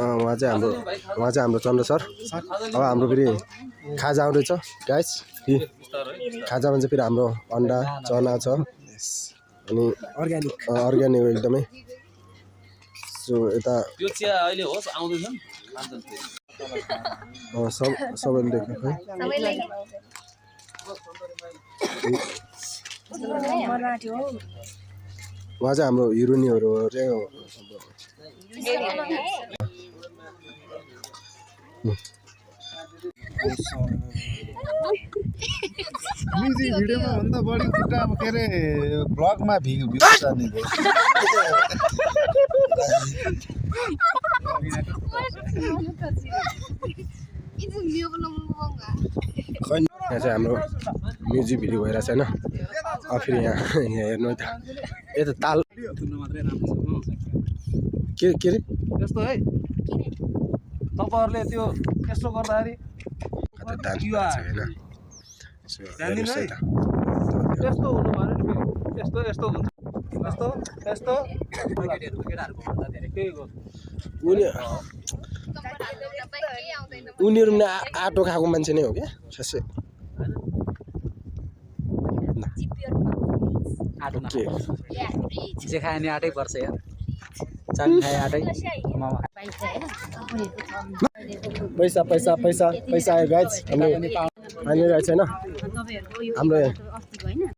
उहाँ चाहिँ हाम्रो चन्द्र सर। अब हाम्रो फेरि खाजा आउँदैछ गाइस। खाजामा चाहिँ फेरि हाम्रो अन्डा चना छ अनि अर्ग्यानिक एकदमै। सो यता यो चिया अहिले होस् आउँदैछन् सबैले देख्नु खै उहाँ चाहिँ हाम्रो हिरोइनहरू चाहिँ म्युजिक भिडियोमा भन्दा बढी खुट्टा अब के अरे ब्लगमा भ्यू जाने भयो। यहाँ चाहिँ हाम्रो म्युजिक भिडियो भइरहेछ होइन। फेरि यहाँ हेर्नु त यता ताल के अरे त्यस्तो है तपाईहरुले त्यो त्यस्तो गर्दाखेरि त्यस्तो हुनु भएन नि यस्तो यस्तो हुन्छ यस्तो यस्तो उनीहरू पनि आटो खाएको मान्छे नै हो क्या साँच्चै। जे खायो नि आटै पर्छ यार चाबी खाए आटै पैसा पैसा पैसा पैसा आयो गाइस। हाम्रो आइरहेको छैन हाम्रो